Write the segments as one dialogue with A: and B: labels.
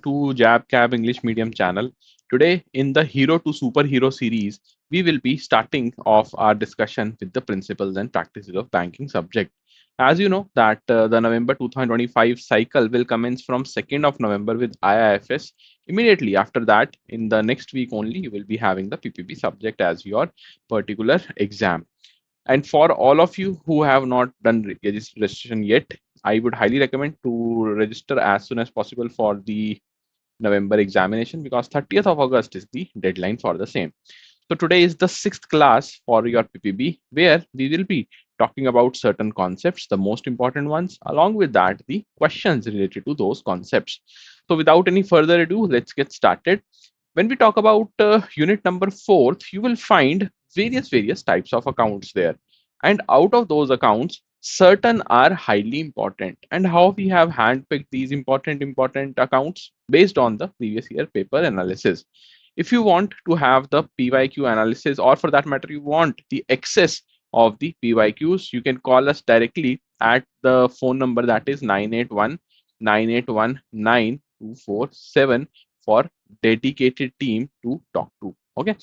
A: to JAIIB CAIIB English Medium channel. Today, in the Hero to Superhero series, we will be starting off our discussion with the principles and practices of banking subject. As you know that the November 2025 cycle will commence from 2nd of November with IIFS. Immediately after that, in the next week only, you will be having the PPB subject as your particular exam. And for all of you who have not done registration yet, I would highly recommend to register as soon as possible for the November examination because 30th of August is the deadline for the same. So today is the 6th class for your PPB where we will be talking about certain concepts, the most important ones, along with that, the questions related to those concepts. So without any further ado, let's get started. When we talk about unit number 4th, you will find various types of accounts there. And out of those accounts, certain are highly important. And how we have handpicked these important accounts based on the previous year paper analysis. If you want to have the PYQ analysis, or for that matter, you want the access of the PYQs, you can call us directly at the phone number that is 981-981-9247 for dedicated team to talk to. Okay.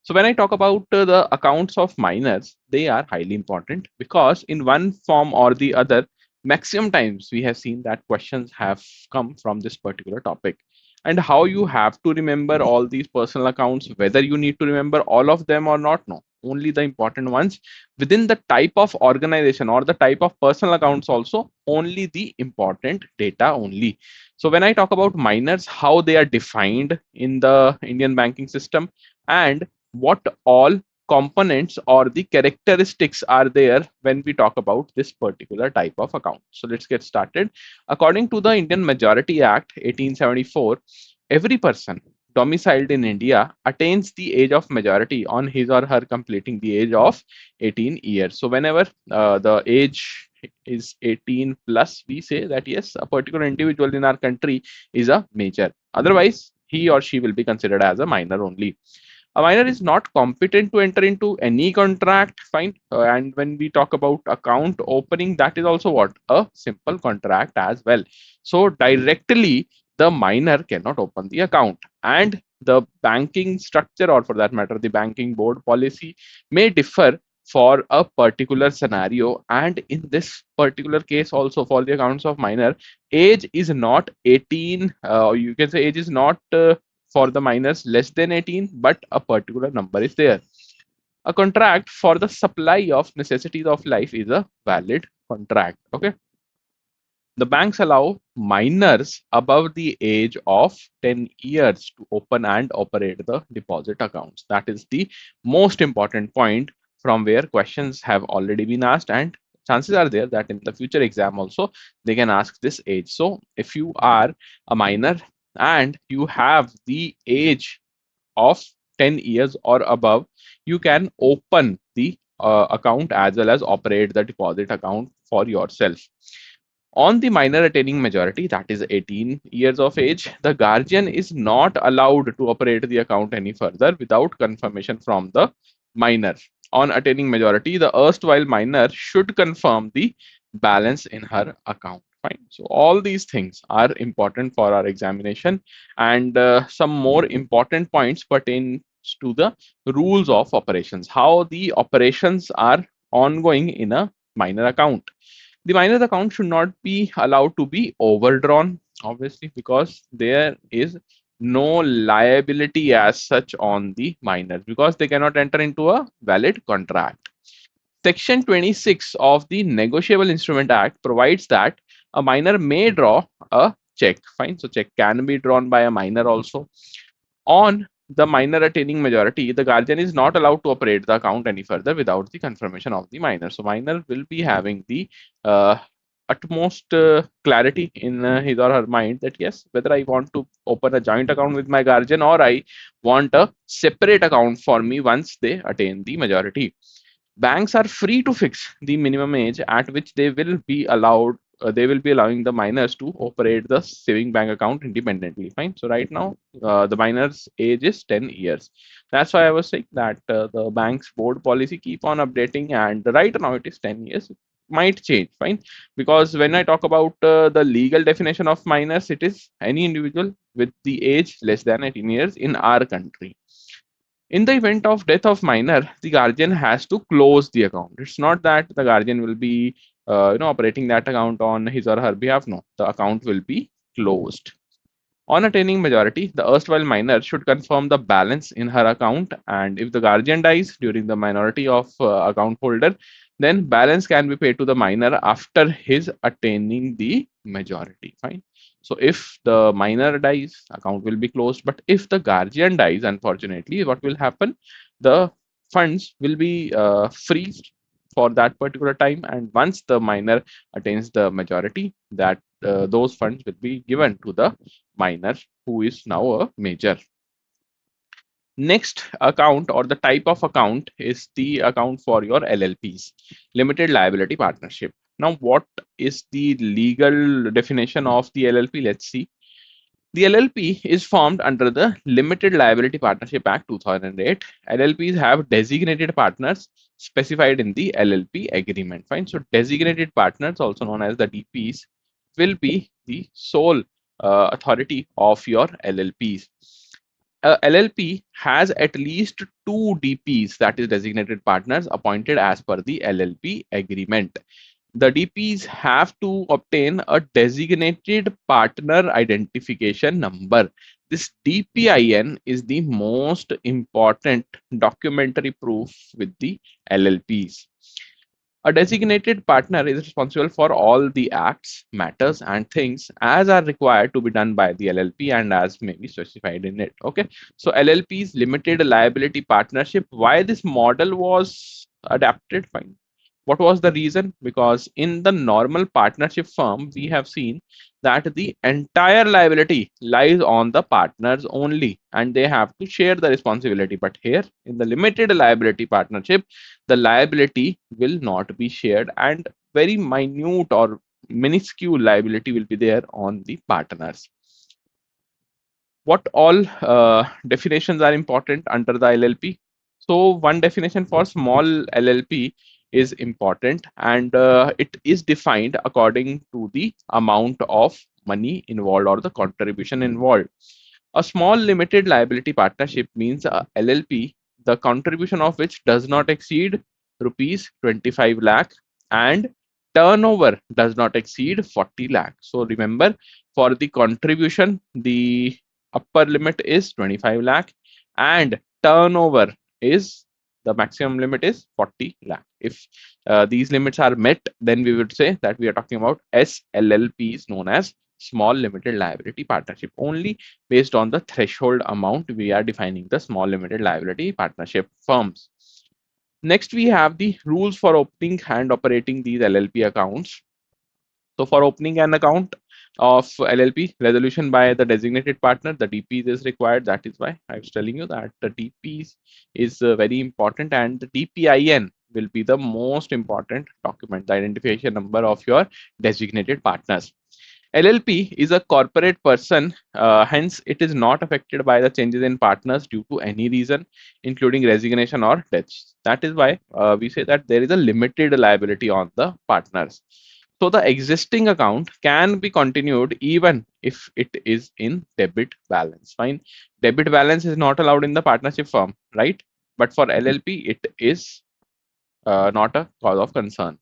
A: So when I talk about the accounts of minors, they are highly important because in one form or the other, maximum times we have seen that questions have come from this particular topic. And how you have to remember all these personal accounts, whether you need to remember all of them or not, no, only the important ones within the type of organization or the type of personal accounts, also only the important data only. So when I talk about minors, how they are defined in the Indian banking system and what all components or the characteristics are there when we talk about this particular type of account. So let's get started. According to the Indian Majority Act 1874, every person domiciled in India attains the age of majority on his or her completing the age of 18 years. So whenever the age is 18 plus, we say that yes, a particular individual in our country is a major. Otherwise, he or she will be considered as a minor only. A minor is not competent to enter into any contract, fine. And when we talk about account opening, that is also what? A simple contract as well. So directly, the minor cannot open the account. And the banking structure, or for that matter, the banking board policy may differ for a particular scenario. And in this particular case, also for the accounts of minor, age is not 18. You can say age is not for the minors less than 18, but a particular number is there. A contract for the supply of necessities of life is a valid contract. Okay. The banks allow minors above the age of 10 years to open and operate the deposit accounts. That is the most important point from where questions have already been asked, and chances are there that in the future exam also they can ask this age. So if you are a minor and you have the age of 10 years or above, you can open the account as well as operate the deposit account for yourself. On the minor attaining majority, that is 18 years of age, the guardian is not allowed to operate the account any further without confirmation from the minor. On attaining majority, the erstwhile minor should confirm the balance in her account. Fine. So all these things are important for our examination, and some more important points pertain to the rules of operations, how the operations are ongoing in a minor account. The minor account should not be allowed to be overdrawn, obviously, because there is no liability as such on the minors because they cannot enter into a valid contract. Section 26 of the Negotiable Instrument Act provides that a minor may draw a check. Fine. So check can be drawn by a minor also. On the minor attaining majority, the guardian is not allowed to operate the account any further without the confirmation of the minor. So minor will be having the utmost clarity in his or her mind that yes, whether I want to open a joint account with my guardian or I want a separate account for me once they attain the majority. Banks are free to fix the minimum age at which they will be allowing the minors to operate the saving bank account independently. Fine. So right now, the minor's age is 10 years. That's why I was saying that the bank's board policy keep on updating, and right now it is 10 years. might change, fine, because when I talk about the legal definition of minors, it is any individual with the age less than 18 years in our country. In the event of death of minor, the guardian has to close the account. It's not that the guardian will be operating that account on his or her behalf. No, the account will be closed. On attaining majority, the erstwhile minor should confirm the balance in her account, and if the guardian dies during the minority of account holder, then balance can be paid to the minor after his attaining the majority. Fine. So if the minor dies, account will be closed. But if the guardian dies, unfortunately, what will happen? The funds will be freezed for that particular time, and once the minor attains the majority, that those funds will be given to the minor who is now a major. Next account or the type of account is the account for your LLPs, limited liability partnership. Now, what is the legal definition of the LLP? Let's see. The LLP is formed under the Limited Liability Partnership Act 2008. LLPs have designated partners specified in the LLP agreement. Fine. So, designated partners, also known as the DPs, will be the sole authority of your LLPs. LLP has at least two DPs, that is designated partners, appointed as per the LLP agreement. The DPs have to obtain a designated partner identification number. This DPIN is the most important documentary proof with the LLPs. A designated partner is responsible for all the acts, matters, and things as are required to be done by the LLP and as may be specified in it. Okay, so LLP's limited liability partnership. Why this model was adapted? Fine. What was the reason? Because in the normal partnership firm, we have seen that the entire liability lies on the partners only and they have to share the responsibility. But here in the limited liability partnership, the liability will not be shared and very minute or minuscule liability will be there on the partners. What all definitions are important under the LLP? So one definition for small LLP is important, and it is defined according to the amount of money involved or the contribution involved. A small limited liability partnership means a LLP, the contribution of which does not exceed rupees 25 lakh and turnover does not exceed 40 lakh. So remember, for the contribution, the upper limit is 25 lakh and turnover is the maximum limit is 40 lakh. If these limits are met, then we would say that we are talking about SLLPs, known as small limited liability partnership. Only based on the threshold amount we are defining the small limited liability partnership firms. Next, we have the rules for opening and operating these LLP accounts. So for opening an account of LLP, resolution by the designated partner, the DPs is required. That is why I was telling you that the DPs is very important, and the DPIN will be the most important document, the identification number of your designated partners. LLP is a corporate person, hence it is not affected by the changes in partners due to any reason, including resignation or death. That is why we say that there is a limited liability on the partners. So the existing account can be continued even if it is in debit balance. Fine. Debit balance is not allowed in the partnership firm, right? But for LLP, it is not a cause of concern.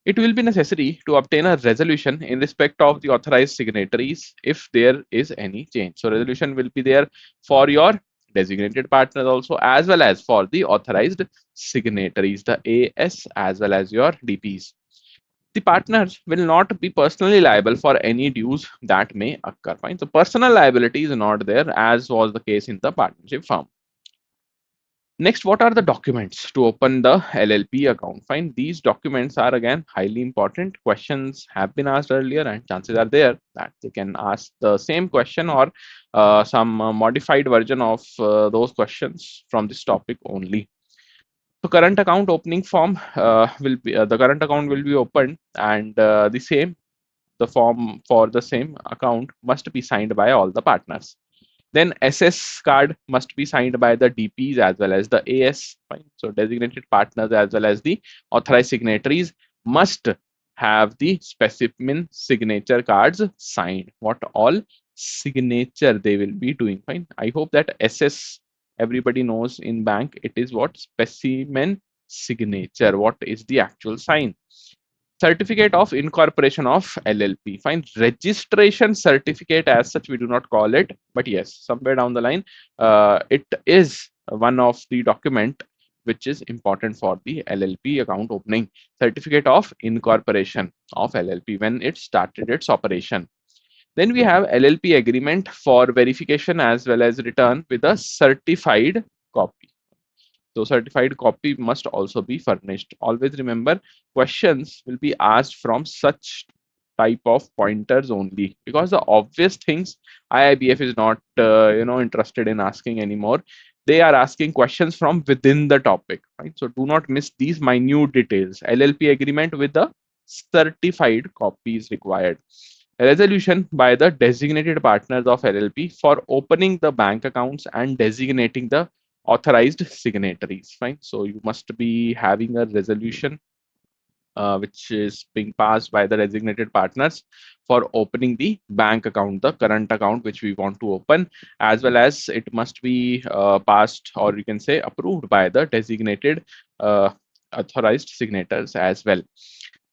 A: It will be necessary to obtain a resolution in respect of the authorized signatories if there is any change. So resolution will be there for your designated partners also, as well as for the authorized signatories, the AS as well as your DPs. The partners will not be personally liable for any dues that may occur. Fine. So personal liability is not there, as was the case in the partnership firm. Next, what are the documents to open the LLP account? Fine. These documents are again highly important. Questions have been asked earlier, and chances are there that they can ask the same question or some modified version of those questions from this topic only. So current account opening form will be the current account will be opened, and the form for the same account must be signed by all the partners. Then SS card must be signed by the DPs as well as the AS. Fine. So designated partners as well as the authorized signatories must have the specimen signature cards signed. What all signature they will be doing? Fine. I hope that SS everybody knows in bank. It is what specimen signature. What is the actual sign? Certificate of incorporation of LLP. Fine. Registration certificate as such we do not call it, but yes, somewhere down the line, it is one of the document which is important for the LLP account opening. Certificate of incorporation of LLP when it started its operation. Then we have LLP agreement for verification as well as return with a certified copy. So certified copy must also be furnished. Always remember, questions will be asked from such type of pointers only, because the obvious things IIBF is not interested in asking anymore. They are asking questions from within the topic, right? So do not miss these minute details. LLP agreement with the certified copy is required. Resolution by the designated partners of LLP for opening the bank accounts and designating the authorized signatories. Fine. So you must be having a resolution which is being passed by the designated partners for opening the bank account, the current account which we want to open, as well as it must be passed, or you can say approved by the designated authorized signators as well,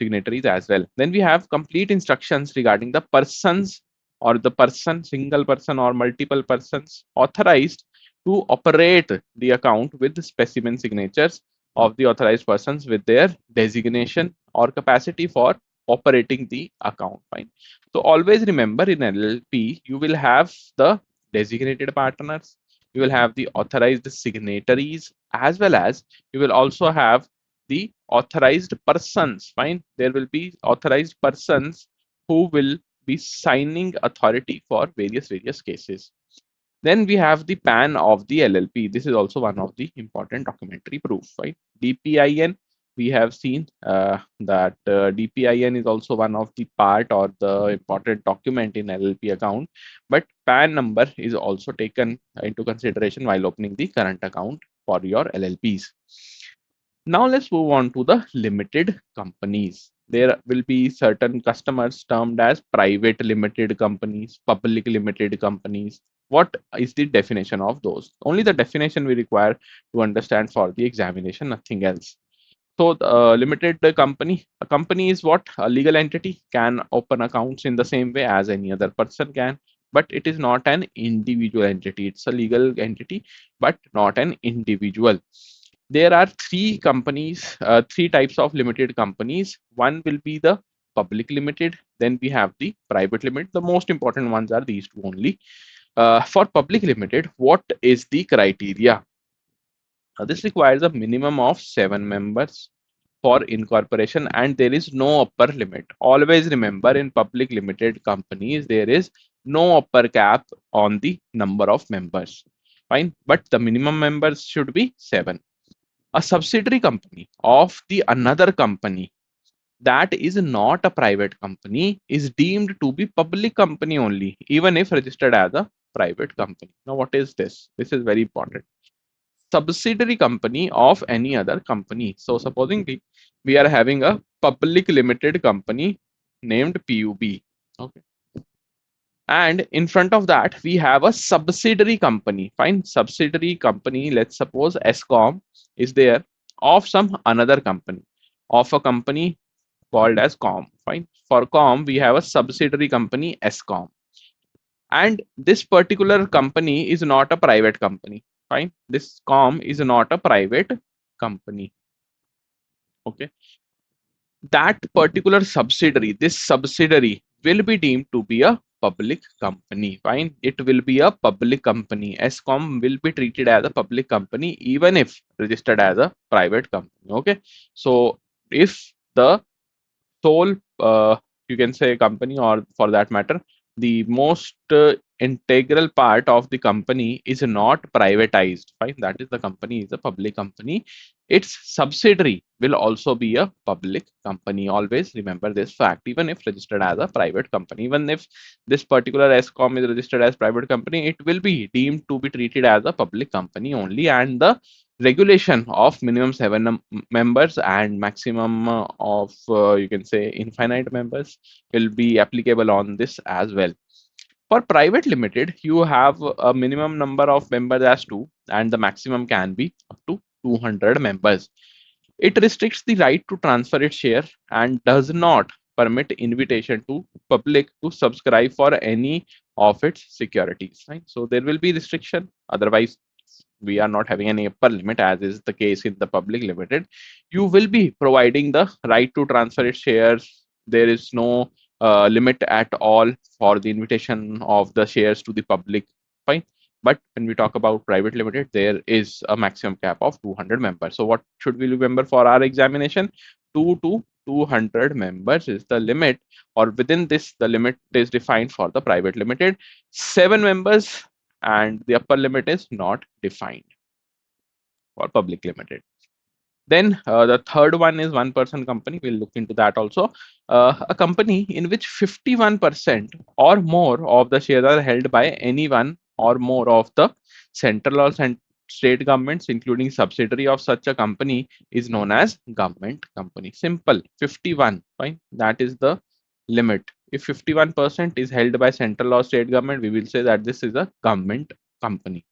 A: signatories as well. Then we have complete instructions regarding the persons or the person, single person or multiple persons authorized to operate the account with specimen signatures of the authorized persons with their designation or capacity for operating the account. Fine. So always remember, in LLP, you will have the designated partners, you will have the authorized signatories, as well as you will also have the authorized persons. Fine. There will be authorized persons who will be signing authority for various cases. Then we have the PAN of the LLP. This is also one of the important documentary proof, right? DPIN, we have seen that DPIN is also one of the part or the important document in LLP account, but PAN number is also taken into consideration while opening the current account for your LLPs. Now let's move on to the limited companies. There will be certain customers termed as private limited companies, public limited companies. What is the definition of those? Only the definition we require to understand for the examination, nothing else. So the limited company, a company is what? A legal entity, can open accounts in the same way as any other person can, but it is not an individual entity. It's a legal entity, but not an individual. There are three companies, three types of limited companies. One will be the public limited, then we have the private limited. The most important ones are these two only. For public limited, what is the criteria? This requires a minimum of 7 members for incorporation, and there is no upper limit. Always remember, in public limited companies, there is no upper cap on the number of members. Fine, but the minimum members should be 7. A subsidiary company of the another company that is not a private company is deemed to be public company only, even if registered as a private company. Now, what is this? This is very important. Subsidiary company of any other company. So supposing we are having a public limited company named PUB. Okay. And in front of that, we have a subsidiary company. Fine. Subsidiary company, let's suppose ESCOM is there, of some another company, of a company called as COM. Fine. For COM, we have a subsidiary company ESCOM. And this particular company is not a private company. Fine. This COM is not a private company. Okay. That particular subsidiary, this subsidiary will be deemed to be a public company. Fine. It will be a public company. ESCOM will be treated as a public company even if registered as a private company. Okay. So if the sole you can say company, or for that matter, the most integral part of the company is not privatized, fine, that is the company is a public company, its subsidiary will also be a public company. Always remember this fact, even if registered as a private company. Even if this particular ESCOM is registered as private company, it will be deemed to be treated as a public company only, and the regulation of minimum seven members and maximum of you can say infinite members will be applicable on this as well. For private limited, you have a minimum number of members as 2 and the maximum can be up to 200 members. It restricts the right to transfer its share and does not permit invitation to public to subscribe for any of its securities. Right? So there will be restriction. Otherwise, we are not having any upper limit as is the case in the public limited. You will be providing the right to transfer its shares. There is no limit at all for the invitation of the shares to the public. Fine. But when we talk about private limited, there is a maximum cap of 200 members. So what should we remember for our examination? 2 to 200 members is the limit, or within this, the limit is defined for the private limited. 7 members and the upper limit is not defined for public limited. Then the third one is one person company. We'll look into that also. A company in which 51% or more of the shares are held by anyone or more of the central or state governments, including subsidiary of such a company, is known as government company. Simple, 51. Fine, that is the limit. If 51% is held by central or state government, we will say that this is a government company.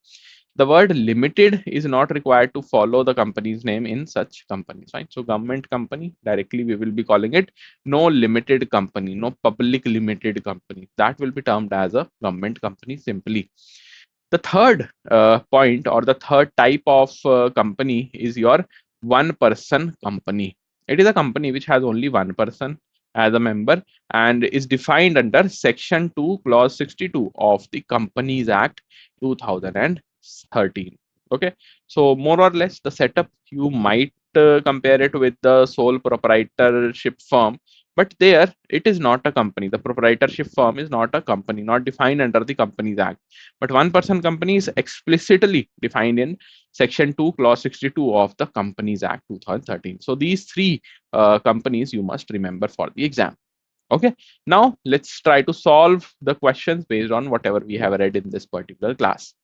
A: The word limited is not required to follow the company's name in such companies, right? So government company, directly we will be calling it no limited company, no public limited company. That will be termed as a government company simply. The third point or the third type of company is your one person company. It is a company which has only one person as a member and is defined under section 2 clause 62 of the Companies Act 2013. Okay, so more or less the setup you might compare it with the sole proprietorship firm, but there it is not a company. The proprietorship firm is not a company, not defined under the Companies Act, but one person company is explicitly defined in section 2 clause 62 of the Companies Act 2013. So these three companies you must remember for the exam. Okay, now let's try to solve the questions based on whatever we have read in this particular class.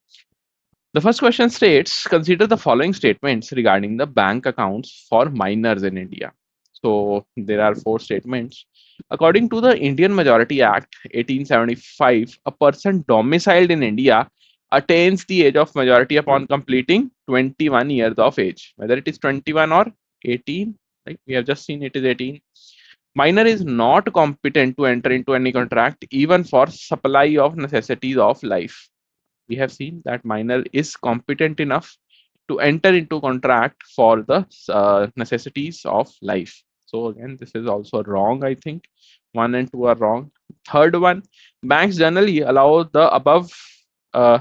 A: The first question states, consider the following statements regarding the bank accounts for minors in India. So there are four statements. According to the Indian Majority Act 1875, a person domiciled in India attains the age of majority upon completing 21 years of age, whether it is 21 or 18. Like we have just seen, it is 18. Minor is not competent to enter into any contract even for supply of necessities of life. We have seen that minor is competent enough to enter into contract for the necessities of life. So again, this is also wrong. I think 1 and 2 are wrong. Third one, banks generally allow the above uh,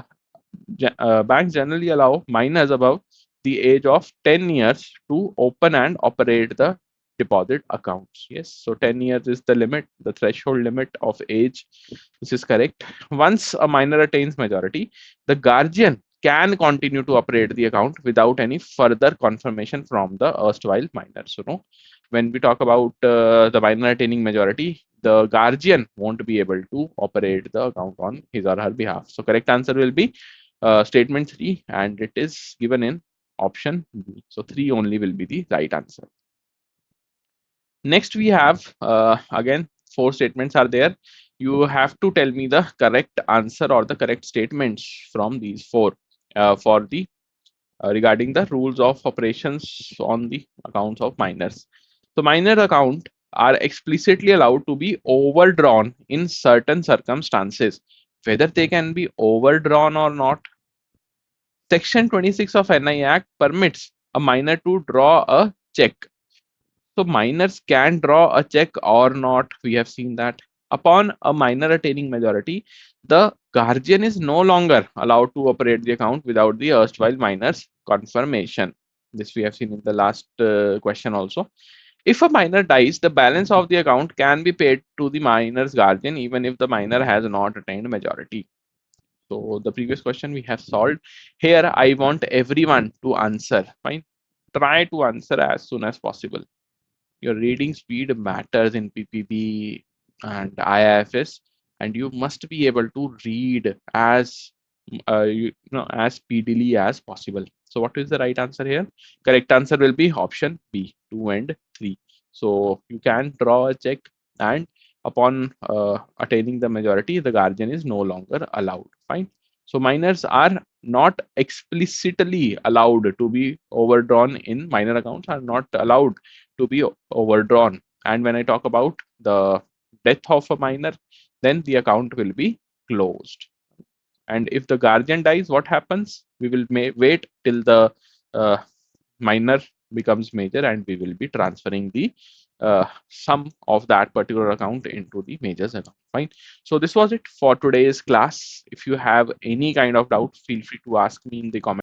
A: banks generally allow minors above the age of 10 years to open and operate the deposit accounts. Yes, so 10 years is the limit, the threshold limit of age. This is correct. Once a minor attains majority, the guardian can continue to operate the account without any further confirmation from the erstwhile minor. So no, when we talk about the minor attaining majority, the guardian won't be able to operate the account on his or her behalf. So correct answer will be statement 3, and it is given in option B. So 3 only will be the right answer. Next we have again 4 statements are there. You have to tell me the correct answer or the correct statements from these 4 for the regarding the rules of operations on the accounts of minors. So minor account are explicitly allowed to be overdrawn in certain circumstances. Whether they can be overdrawn or not, Section 26 of NI Act permits a minor to draw a check. So minors can draw a check or not. We have seen that. Upon a minor attaining majority, the guardian is no longer allowed to operate the account without the erstwhile minor's confirmation. This we have seen in the last question also. If a minor dies, the balance of the account can be paid to the minor's guardian even if the minor has not attained majority. So the previous question we have solved. Here I want everyone to answer. Fine. Try to answer as soon as possible. Your reading speed matters in PPB and IIFS, and you must be able to read as as speedily as possible. So what is the right answer here? Correct answer will be option B, 2 and 3. So you can draw a check, and upon attaining the majority, the guardian is no longer allowed. Fine. So minors are not explicitly allowed to be overdrawn in minor accounts, are not allowed to be overdrawn. And when I talk about the death of a minor, then the account will be closed. And if the guardian dies, what happens? We will wait till the uh, minor becomes major, and we will be transferring the sum of that particular account into the major's account. Fine. So this was it for today's class. If you have any kind of doubt, feel free to ask me in the comment